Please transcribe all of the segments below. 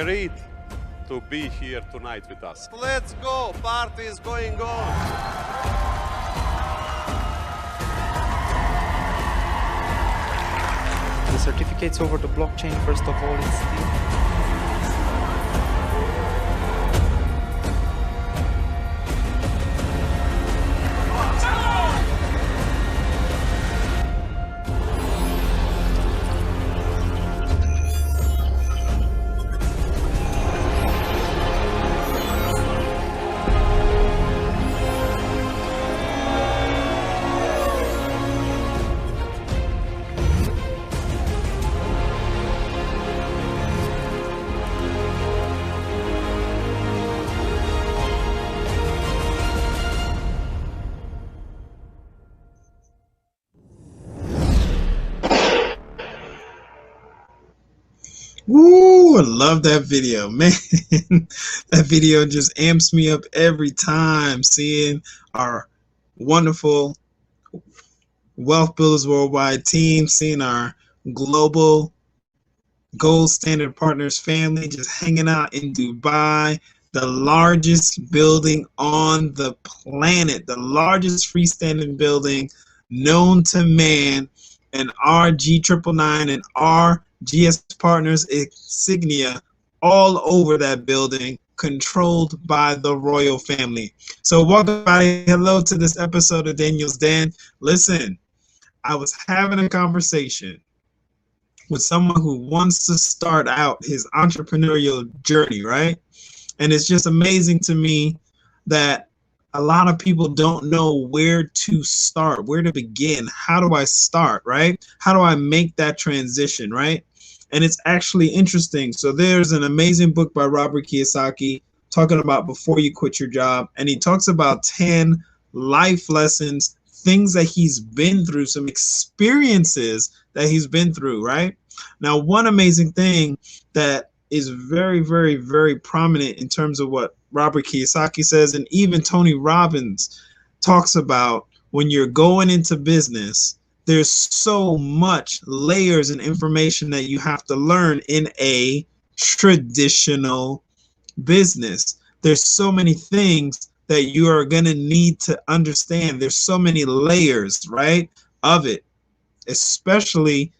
agreed to be here tonight with us. Let's go, party is going on. The certificates over the blockchain, first of all, it's the Woo, I love that video, man. That video just amps me up every time, seeing our wonderful Wealth Builders Worldwide team, seeing our global Gold Standard Partners family just hanging out in Dubai, the largest building on the planet, the largest freestanding building known to man, and our G999 and our GS Partners insignia all over that building, controlled by the royal family. So welcome, everybody. Hello to this episode of Daniel's Den. Listen, I was having a conversation with someone who wants to start out his entrepreneurial journey, right? And it's just amazing to me that a lot of people don't know where to start, where to begin. How do I start, right? How do I make that transition, right? And it's actually interesting. So there's an amazing book by Robert Kiyosaki talking about before you quit your job. And he talks about 10 life lessons, things that he's been through, some experiences that he's been through, right? Now, one amazing thing that is very, very, very prominent in terms of what Robert Kiyosaki says, and even Tony Robbins talks about, when you're going into business, there's so much layers and information that you have to learn in a traditional business. There's so many things that you are going to need to understand. There's so many layers, right, of it, especially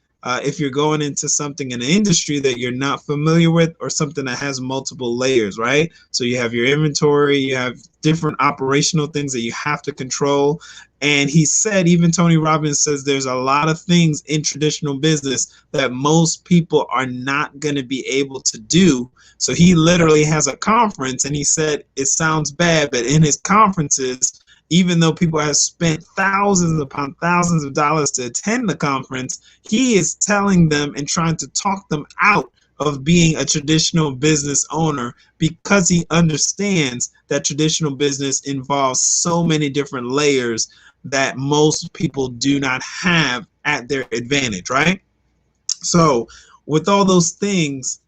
if you're going into something in an industry that you're not familiar with, or something that has multiple layers, right? So you have your inventory, you have different operational things that you have to control. And he said, even Tony Robbins says, there's a lot of things in traditional business that most people are not going to be able to do. So he literally has a conference, and he said, it sounds bad, but in his conferences, even though people have spent thousands upon thousands of dollars to attend the conference, he is telling them and trying to talk them out of being a traditional business owner, because he understands that traditional business involves so many different layers that most people do not have at their advantage, right? So with all those things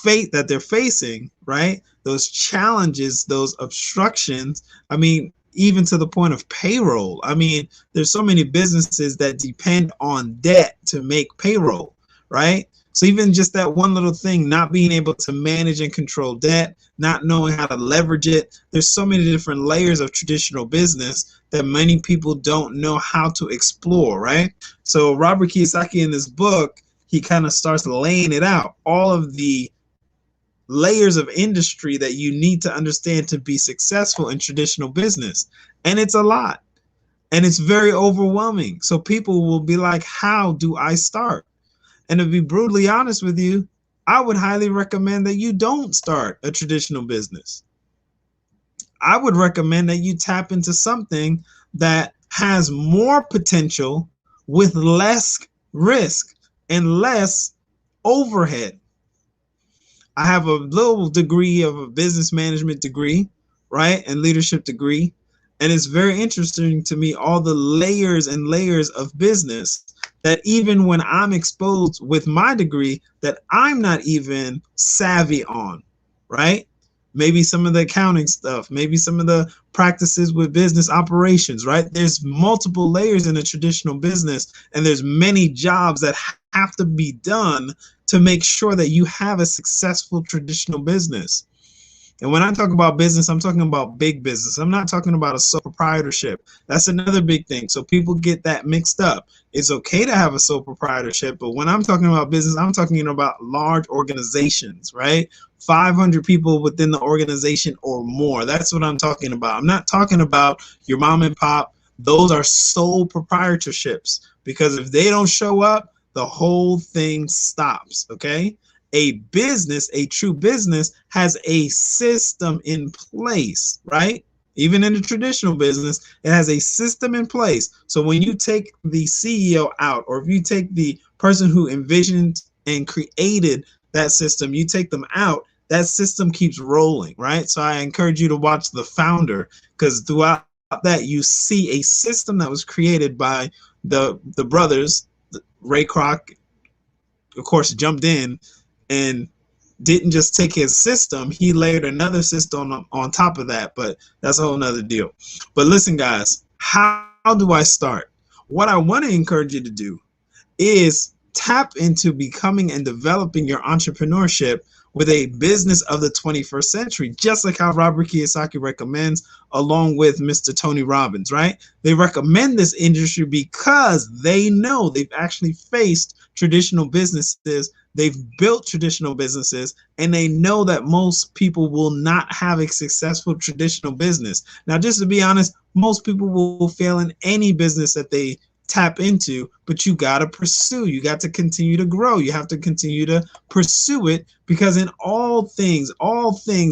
that they're facing, right, those challenges, those obstructions, I mean, even to the point of payroll. I mean, there's so many businesses that depend on debt to make payroll, right? So even just that one little thing, not being able to manage and control debt, not knowing how to leverage it, there's so many different layers of traditional business that many people don't know how to explore, right? So Robert Kiyosaki, in this book, he kind of starts laying it out, all of the layers of industry that you need to understand to be successful in traditional business. And it's a lot, and it's very overwhelming. So people will be like, how do I start? And to be brutally honest with you, I would highly recommend that you don't start a traditional business. I would recommend that you tap into something that has more potential with less risk and less overhead. I have a little degree of a business management degree, right, and leadership degree. And it's very interesting to me, all the layers and layers of business that even when I'm exposed with my degree, that I'm not even savvy on, right? Maybe some of the accounting stuff, maybe some of the practices with business operations, right? There's multiple layers in a traditional business, and there's many jobs that have to be done to make sure that you have a successful traditional business. And when I talk about business, I'm talking about big business. I'm not talking about a sole proprietorship. That's another big thing. So people get that mixed up. It's okay to have a sole proprietorship, but when I'm talking about business, I'm talking about large organizations, right? 500 people within the organization or more. That's what I'm talking about. I'm not talking about your mom and pop. Those are sole proprietorships, because if they don't show up, the whole thing stops, okay? A business, a true business, has a system in place, right? Even in the traditional business, it has a system in place. So when you take the CEO out, or if you take the person who envisioned and created that system, you take them out, that system keeps rolling, right? So I encourage you to watch The Founder, because throughout that you see a system that was created by the brothers. Ray Kroc, of course, jumped in and didn't just take his system, he layered another system on top of that, but that's a whole nother deal. But listen, guys, how do I start? What I want to encourage you to do is tap into becoming and developing your entrepreneurship with a business of the 21st century, just like how Robert Kiyosaki recommends, along with Mr. Tony Robbins, right? They recommend this industry because they know they've actually faced traditional businesses, they've built traditional businesses, and they know that most people will not have a successful traditional business. Now, just to be honest, most people will fail in any business that they tap into, but you got to pursue. You got to continue to grow. You have to continue to pursue it, because in all things,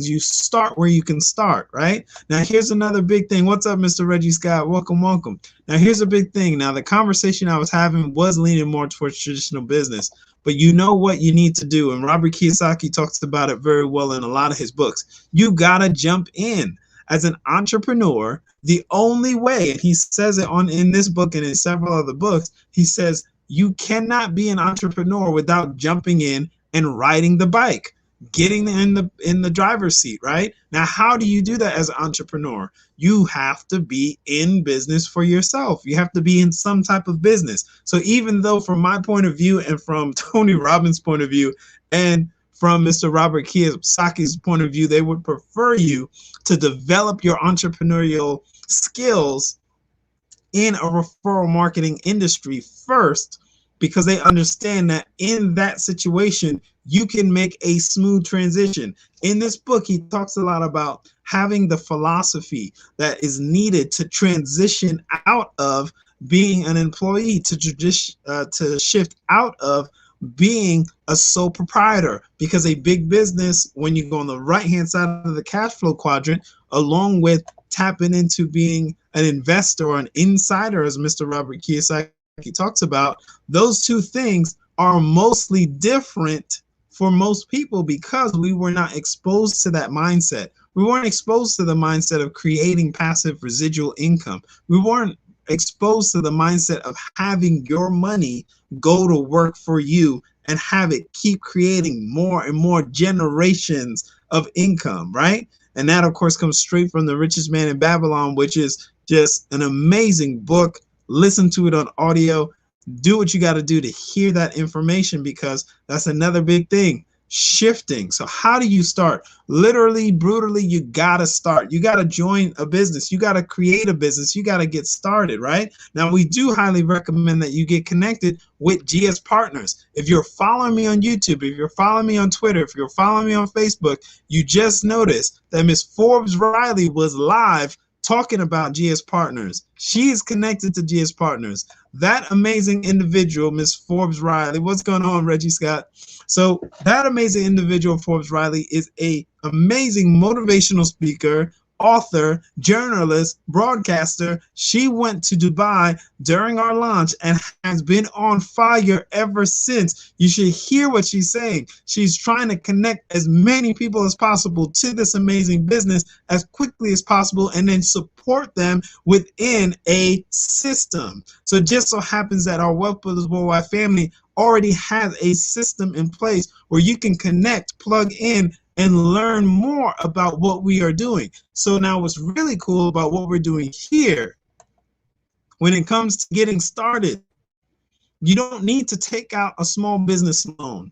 you start where you can start, right? Now, here's another big thing. What's up, Mr. Reggie Scott? Welcome, welcome. Now, here's a big thing. Now, the conversation I was having was leaning more towards traditional business, but you know what you need to do, and Robert Kiyosaki talks about it very well in a lot of his books. You got to jump in. As an entrepreneur, the only way, and he says it in this book and in several other books, he says you cannot be an entrepreneur without jumping in and riding the bike, getting in the driver's seat, right? Now, how do you do that as an entrepreneur? You have to be in business for yourself. You have to be in some type of business. So even though from my point of view and from Tony Robbins' point of view and from Mr. Robert Kiyosaki's point of view, they would prefer you to develop your entrepreneurial skills in a referral marketing industry first, because they understand that in that situation, you can make a smooth transition. In this book, he talks a lot about having the philosophy that is needed to transition out of being an employee, to shift out of being a sole proprietor, because a big business, when you go on the right hand side of the cash flow quadrant, along with tapping into being an investor or an insider, as Mr. Robert Kiyosaki talks about, those two things are mostly different for most people, because we were not exposed to that mindset. We weren't exposed to the mindset of creating passive residual income. We weren't exposed to the mindset of having your money go to work for you and have it keep creating more and more generations of income, right? And that, of course, comes straight from The Richest Man in Babylon, which is just an amazing book. Listen to it on audio. Do what you got to do to hear that information, because that's another big thing. Shifting. So how do you start? Literally, brutally, you got to start. You got to join a business. You got to create a business. You got to get started, right? Now, we do highly recommend that you get connected with GS Partners. If you're following me on YouTube, if you're following me on Twitter, if you're following me on Facebook, you just noticed that Miss Forbes Riley was live talking about GS Partners. She is connected to GS Partners. That amazing individual, Miss Forbes Riley. What's going on, Reggie Scott? So that amazing individual, Forbes Riley, is a amazing motivational speaker, author, journalist, broadcaster. She went to Dubai during our launch and has been on fire ever since. You should hear what she's saying. She's trying to connect as many people as possible to this amazing business as quickly as possible, and then support them within a system. So it just so happens that our Wealth Builders Worldwide family already has a system in place where you can connect, plug in, and learn more about what we are doing. So now what's really cool about what we're doing here when it comes to getting started You don't need to take out a small business loan.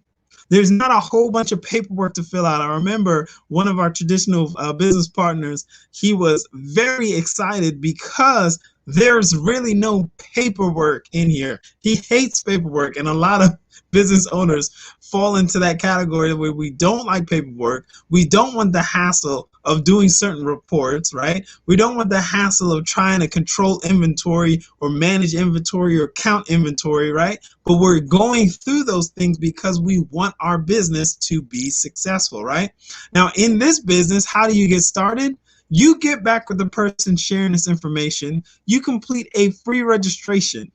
There's not a whole bunch of paperwork to fill out. I remember one of our traditional business partners, he was very excited because there's really no paperwork in here. He hates paperwork, and a lot of business owners fall into that category where we don't like paperwork. We don't want the hassle of doing certain reports, right? We don't want the hassle of trying to control inventory or manage inventory or count inventory, right? But we're going through those things because we want our business to be successful, right? Now, in this business, how do you get started? You get back with the person sharing this information. You complete a free registration.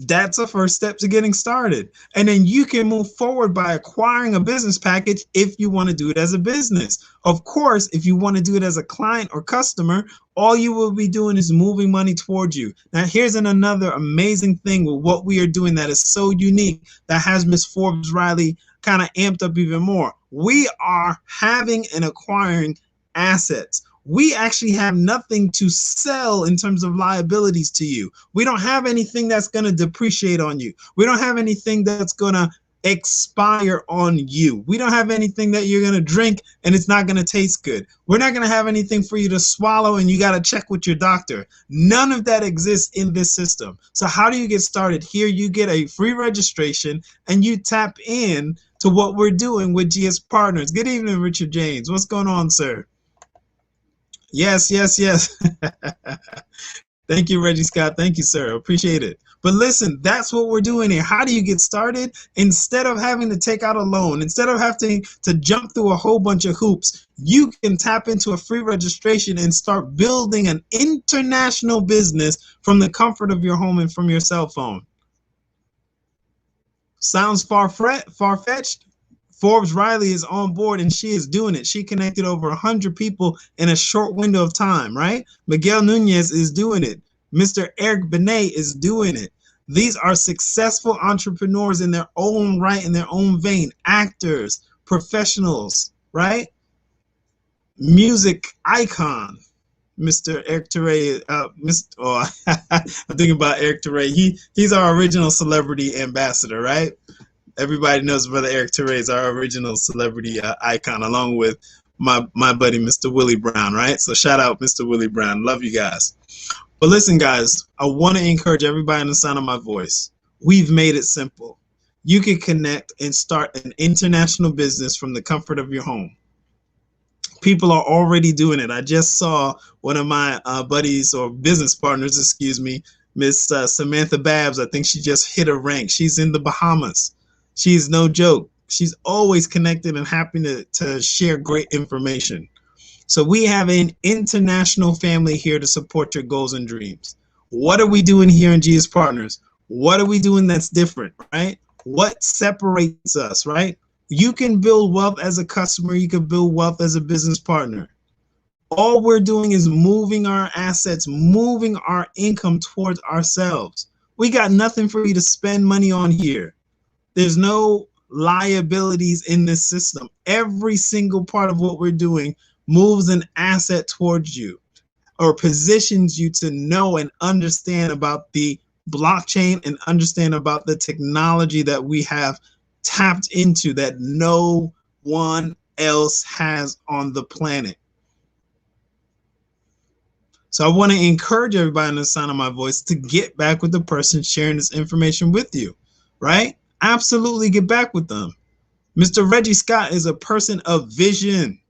That's a first step to getting started. And then you can move forward by acquiring a business package if you want to do it as a business. Of course, if you want to do it as a client or customer, all you will be doing is moving money towards you. Now, here's another amazing thing with what we are doing that is so unique that has Miss Forbes Riley kind of amped up even more. We are having and acquiring assets. We actually have nothing to sell in terms of liabilities to you. We don't have anything that's going to depreciate on you. We don't have anything that's going to expire on you. We don't have anything that you're going to drink and it's not going to taste good. We're not going to have anything for you to swallow and you got to check with your doctor. None of that exists in this system. So how do you get started? Here you get a free registration and you tap in to what we're doing with GS Partners. Good evening, Richard James. What's going on, sir? Yes. Thank you, Reggie Scott. Thank you, sir. Appreciate it. But listen, that's what we're doing here. How do you get started? Instead of having to take out a loan, instead of having to jump through a whole bunch of hoops, you can tap into a free registration and start building an international business from the comfort of your home and from your cell phone. Sounds far-fetched? Forbes Riley is on board and she is doing it. She connected over 100 people in a short window of time, right? Miguel Nunez is doing it. Mr. Eric Benet is doing it. These are successful entrepreneurs in their own right, in their own vein, actors, professionals, right? Music icon. Mr. Eric Ture, I'm thinking about Eric Ture. He's our original celebrity ambassador, right? Everybody knows Brother Eric Ture is our original celebrity icon, along with my buddy, Mr. Willie Brown, right? So shout out Mr. Willie Brown. Love you guys. But listen, guys, I want to encourage everybody in the sound of my voice. We've made it simple. You can connect and start an international business from the comfort of your home. People are already doing it. I just saw one of my buddies or business partners, excuse me, Miss Samantha Babs. I think she just hit a rank. She's in the Bahamas. She's no joke. She's always connected and happy to share great information. So we have an international family here to support your goals and dreams. What are we doing here in GS Partners? What are we doing that's different, right? What separates us, right? You can build wealth as a customer. You can build wealth as a business partner. All we're doing is moving our assets, moving our income towards ourselves. We got nothing for you to spend money on here. There's no liabilities in this system. Every single part of what we're doing moves an asset towards you or positions you to know and understand about the blockchain and understand about the technology that we have tapped into that no one else has on the planet. So I want to encourage everybody in the sound of my voice to get back with the person sharing this information with you, right? Absolutely get back with them. Mr. Reggie Scott is a person of vision.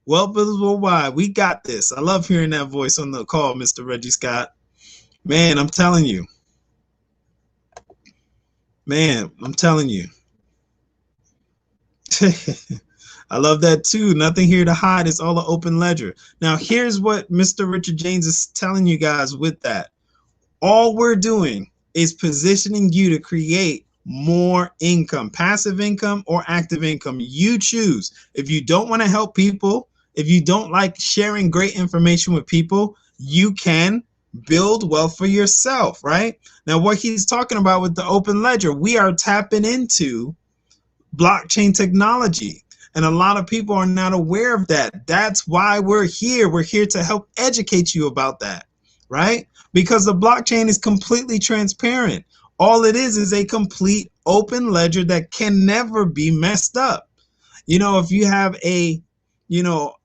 Wealth Builders Worldwide, we got this. I love hearing that voice on the call, Mr. Reggie Scott. Man, I'm telling you. Man, I'm telling you. I love that too. Nothing here to hide. It's all an open ledger. Now, here's what Mr. Richard James is telling you guys with that. All we're doing is positioning you to create more income, passive income or active income. You choose. If you don't want to help people, if you don't like sharing great information with people, you can build wealth for yourself, right? Now, what he's talking about with the open ledger, we are tapping into blockchain technology. And a lot of people are not aware of that. That's why we're here. We're here to help educate you about that, right? Because the blockchain is completely transparent. All it is a complete open ledger that can never be messed up. You know, if you have a,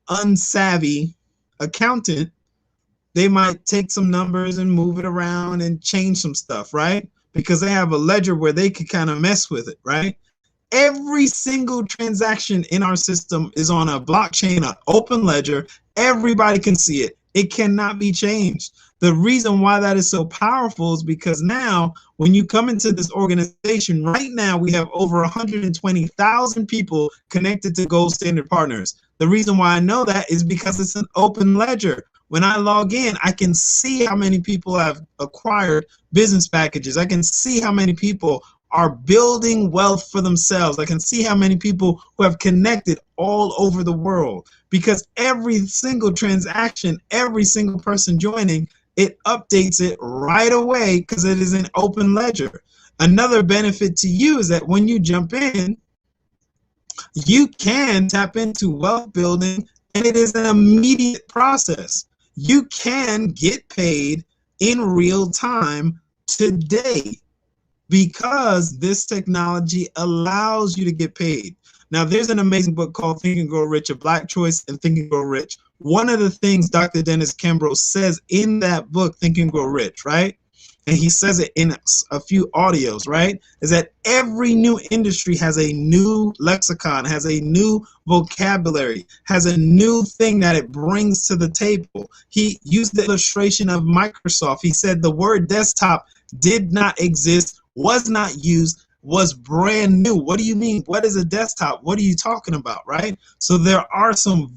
unsavvy accountant, they might take some numbers and move it around and change some stuff, right? Because they have a ledger where they could kind of mess with it, right? Every single transaction in our system is on a blockchain, an open ledger. Everybody can see it. It cannot be changed. The reason why that is so powerful is because now when you come into this organization, right now we have over 120,000 people connected to Gold Standard Partners. The reason why I know that is because it's an open ledger. When I log in, I can see how many people have acquired business packages. I can see how many people are building wealth for themselves. I can see how many people who have connected all over the world, because every single transaction, every single person joining, it updates it right away because it is an open ledger. Another benefit to you is that when you jump in, you can tap into wealth building, and it is an immediate process. You can get paid in real time today because this technology allows you to get paid. Now, there's an amazing book called Think and Grow Rich, A Black Choice and Think and Grow Rich. One of the things Dr. Dennis Kimbro says in that book, Think and Grow Rich, right? And he says it in a few audios, right? Is that every new industry has a new lexicon, has a new vocabulary, has a new thing that it brings to the table. He used the illustration of Microsoft. He said the word desktop did not exist, was not used, was brand new. What do you mean? What is a desktop? What are you talking about, right? So there are some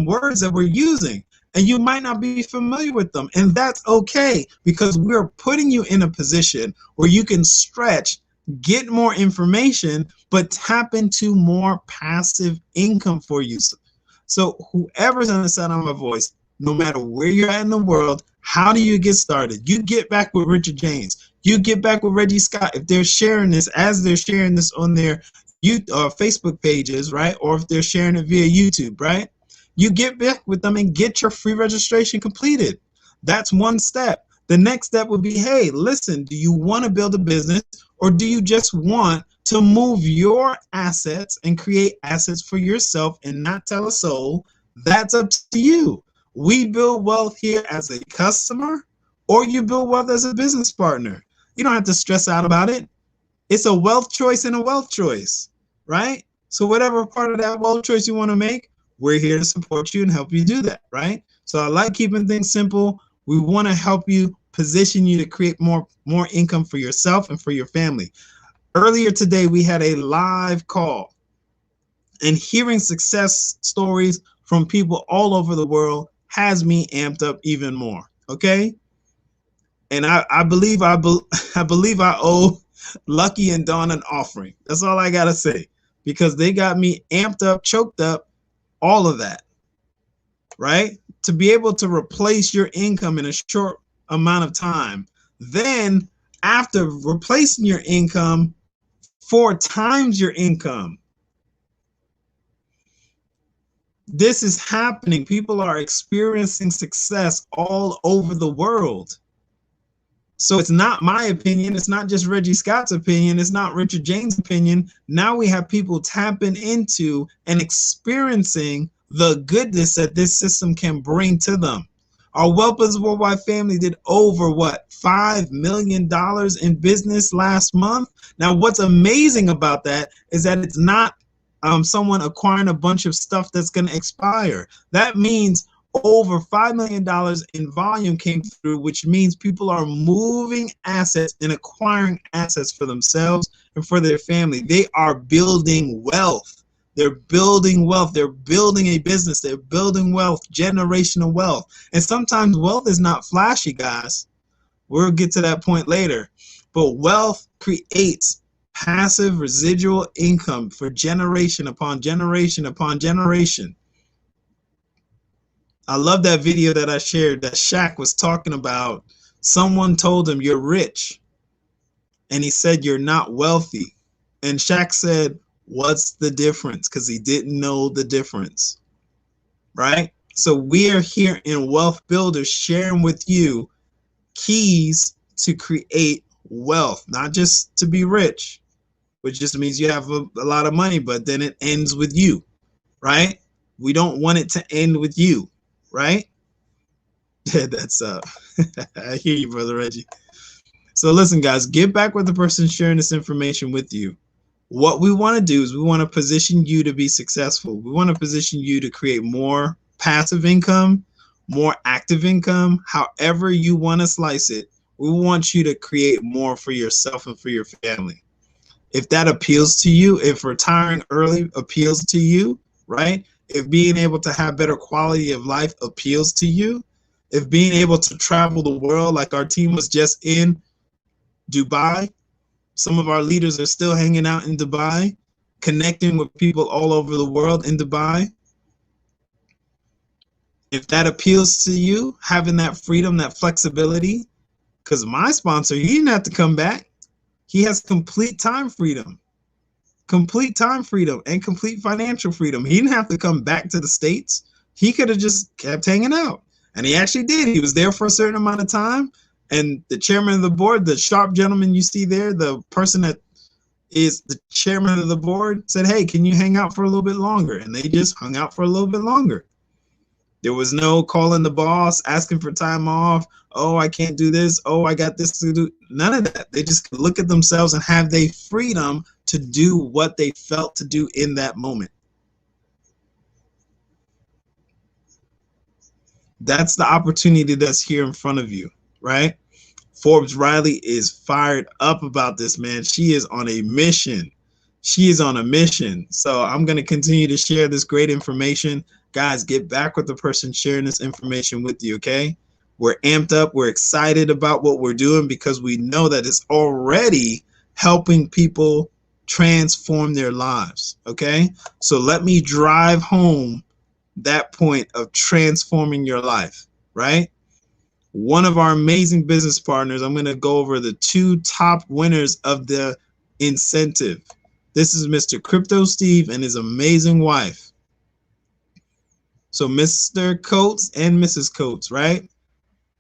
words that we're using, and you might not be familiar with them, and that's okay, because we're putting you in a position where you can stretch, get more information, but tap into more passive income for you. So whoever's on the sound of my voice, no matter where you're at in the world, how do you get started? You get back with Richard James. You get back with Reggie Scott. If they're sharing this, as they're sharing this on their Facebook pages, right? Or if they're sharing it via YouTube, right? You get back with them and get your free registration completed. That's one step. The next step would be, hey, listen, do you want to build a business, or do you just want to move your assets and create assets for yourself and not tell a soul? That's up to you. We build wealth here as a customer, or you build wealth as a business partner. You don't have to stress out about it. It's a wealth choice and a wealth choice, right? So whatever part of that wealth choice you want to make, we're here to support you and help you do that, right? So I like keeping things simple. We want to help you, position you to create more income for yourself and for your family. Earlier today, we had a live call, and hearing success stories from people all over the world has me amped up even more, okay? And I believe I owe Lucky and Dawn an offering. That's all I got to say, because they got me amped up, choked up, all of that, right? To be able to replace your income in a short amount of time. Then after replacing your income, 4 times your income. This is happening. People are experiencing success all over the world. So it's not my opinion. It's not just Reggie Scott's opinion. It's not Richard James' opinion. Now we have people tapping into and experiencing the goodness that this system can bring to them. Our Wealth Builders Worldwide family did over $5 million in business last month. Now, what's amazing about that is that it's not someone acquiring a bunch of stuff that's going to expire. That means over $5 million in volume came through, which means people are moving assets and acquiring assets for themselves and for their family. They are building wealth. They're building wealth. They're building a business. They're building wealth, generational wealth. And sometimes wealth is not flashy, guys. We'll get to that point later. But wealth creates passive residual income for generation upon generation upon generation. I love that video that I shared that Shaq was talking about. Someone told him, "You're rich." And he said, "You're not wealthy." And Shaq said, "What's the difference?" Because he didn't know the difference, right? So we are here in Wealth Builders sharing with you keys to create wealth, not just to be rich, which just means you have a lot of money, but then it ends with you, right? We don't want it to end with you, right? That's I hear you, brother Reggie. So listen, guys, get back with the person sharing this information with you. What we want to do is we want to position you to be successful. We want to position you to create more passive income, more active income, however you want to slice it. We want you to create more for yourself and for your family. If that appeals to you, if retiring early appeals to you, right? If being able to have better quality of life appeals to you, if being able to travel the world, like our team was just in Dubai, some of our leaders are still hanging out in Dubai, connecting with people all over the world in Dubai. If that appeals to you, having that freedom, that flexibility, because my sponsor, he didn't have to come back. He has complete time freedom and complete financial freedom. He didn't have to come back to the States. He could have just kept hanging out. And he actually did. He was there for a certain amount of time. And the chairman of the board, the sharp gentleman you see there, the person that is the chairman of the board, said, hey, can you hang out for a little bit longer? And they just hung out for a little bit longer. There was no calling the boss, asking for time off. Oh, I can't do this. Oh, I got this to do. None of that. They just look at themselves and have the freedom to do what they felt to do in that moment. That's the opportunity that's here in front of you, right? Forbes Riley is fired up about this, man. She is on a mission. She is on a mission. So I'm going to continue to share this great information. Guys, get back with the person sharing this information with you, okay? We're amped up. We're excited about what we're doing because we know that it's already helping people transform their lives, okay? So let me drive home that point of transforming your life, right? One of our amazing business partners, I'm going to go over the 2 top winners of the incentive. This is Mr. Crypto Steve and his amazing wife. So Mr. Coates and Mrs. Coates, right?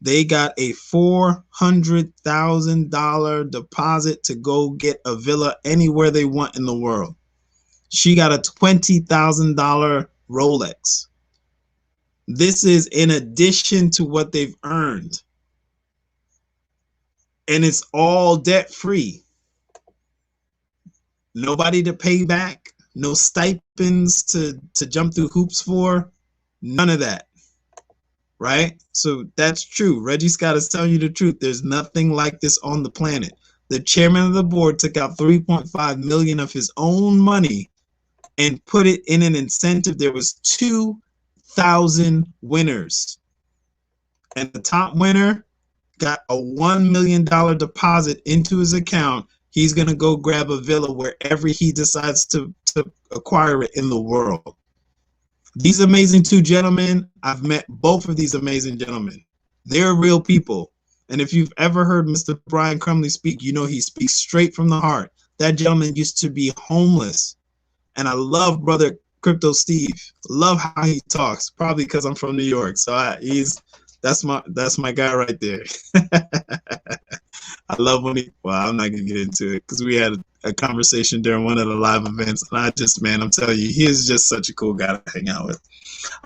They got a $400,000 deposit to go get a villa anywhere they want in the world. She got a $20,000 Rolex. This is in addition to what they've earned. And it's all debt free. Nobody to pay back, no stipends to jump through hoops for, none of that. Right? So that's true. Reggie Scott is telling you the truth. There's nothing like this on the planet. The chairman of the board took out $3.5 million of his own money and put it in an incentive. There was 2,000 winners. And the top winner got a $1 million deposit into his account. He's going to go grab a villa wherever he decides to acquire it in the world. These amazing 2 gentlemen, I've met both of these amazing gentlemen. They're real people. And if you've ever heard Mr. Brian Crumley speak, you know he speaks straight from the heart. That gentleman used to be homeless. And I love brother Crypto Steve. Love how he talks, probably because I'm from New York. So that's my guy right there. I love when I'm not going to get into it because we had a conversation during one of the live events. And I'm telling you, he is just such a cool guy to hang out with.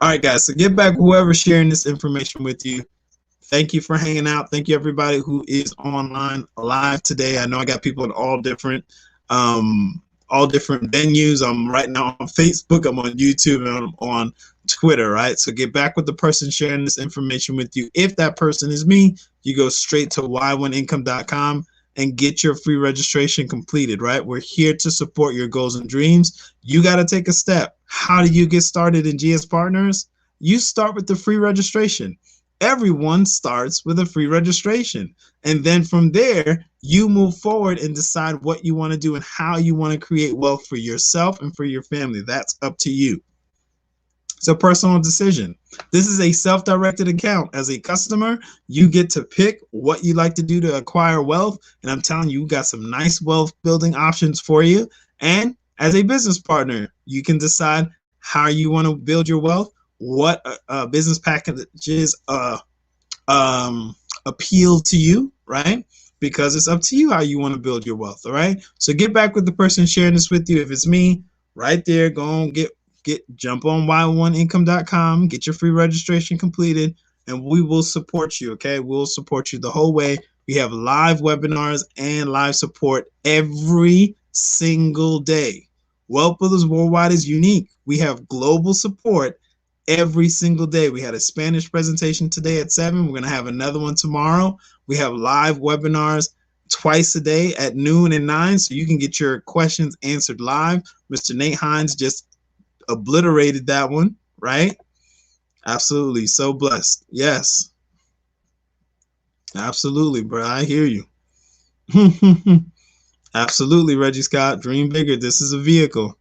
All right, guys. So get back whoever's sharing this information with you. Thank you for hanging out. Thank you, everybody who is online live today. I know I got people in all different venues. I'm right now on Facebook. I'm on YouTube and I'm on Twitter, right? So get back with the person sharing this information with you. If that person is me, you go straight to y1income.com and get your free registration completed, right? We're here to support your goals and dreams. You got to take a step. How do you get started in GS Partners? You start with the free registration. Everyone starts with a free registration. And then from there, you move forward and decide what you want to do and how you want to create wealth for yourself and for your family. That's up to you. It's a personal decision. This is a self-directed account. As a customer, you get to pick what you like to do to acquire wealth. And I'm telling you, we got some nice wealth building options for you. And as a business partner, you can decide how you want to build your wealth, what business packages appeal to you, right? Because it's up to you how you want to build your wealth, all right? So get back with the person sharing this with you. If it's me, right there, go on, jump on y1income.com, get your free registration completed, and we will support you, okay? We'll support you the whole way. We have live webinars and live support every single day. Wealth Builders Worldwide is unique. We have global support every single day. We had a Spanish presentation today at 7. We're going to have another one tomorrow. We have live webinars twice a day at noon and 9, so you can get your questions answered live. Mr. Nate Hines just obliterated that one, right? Absolutely. So blessed. Yes. Absolutely, bro. I hear you. Absolutely, Reggie Scott. Dream bigger. This is a vehicle.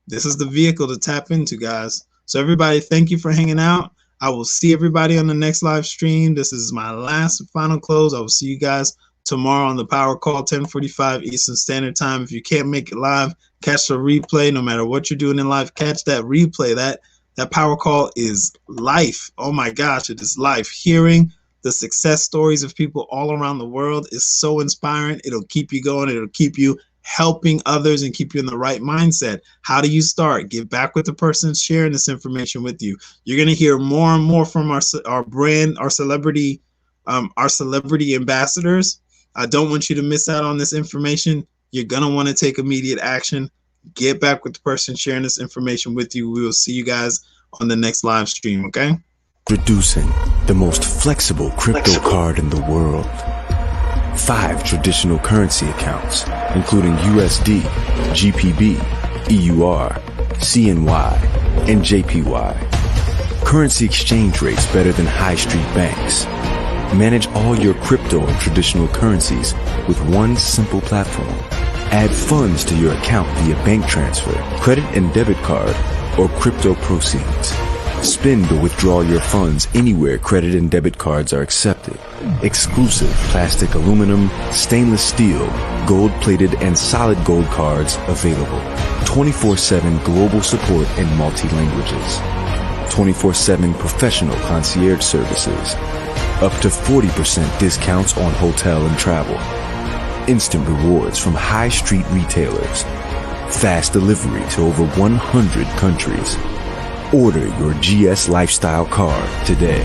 This is the vehicle to tap into, guys. So everybody, thank you for hanging out. I will see everybody on the next live stream. This is my last and final close. I will see you guys tomorrow on the Power Call, 10:45 Eastern Standard Time. If you can't make it live, catch the replay. No matter what you're doing in life, catch that replay. That Power Call is life. Oh my gosh, it is life. Hearing the success stories of people all around the world is so inspiring. It'll keep you going. It'll keep you helping others and keep you in the right mindset. How do you start? Get back with the person sharing this information with you. You're going to hear more and more from our brand, our celebrity ambassadors. I don't want you to miss out on this information. You're going to want to take immediate action. Get back with the person sharing this information with you. We will see you guys on the next live stream, okay? Introducing the most flexible crypto card in the world. 5 traditional currency accounts, including USD, GPB, EUR, CNY, and JPY. Currency exchange rates better than high street banks. Manage all your crypto and traditional currencies with one simple platform. Add funds to your account via bank transfer, credit and debit card, or crypto proceeds. Spend or withdraw your funds anywhere credit and debit cards are accepted. Exclusive plastic, aluminum, stainless steel, gold-plated, and solid gold cards available. 24/7 global support in multi-languages. 24/7 professional concierge services. Up to 40% discounts on hotel and travel. Instant rewards from high street retailers. Fast delivery to over 100 countries. Order your GS Lifestyle card today.